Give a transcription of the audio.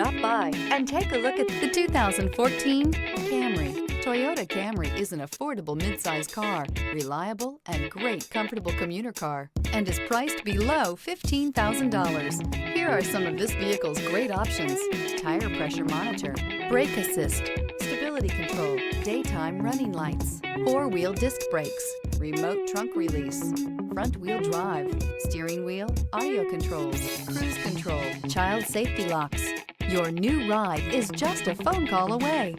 Stop by and take a look at the 2014 Camry. Toyota Camry is an affordable midsize car, reliable and great comfortable commuter car, and is priced below $15,000. Here are some of this vehicle's great options: tire pressure monitor, brake assist, stability control, daytime running lights, four-wheel disc brakes, remote trunk release, front-wheel drive, steering wheel audio controls, cruise control, child safety locks. Your new ride is just a phone call away.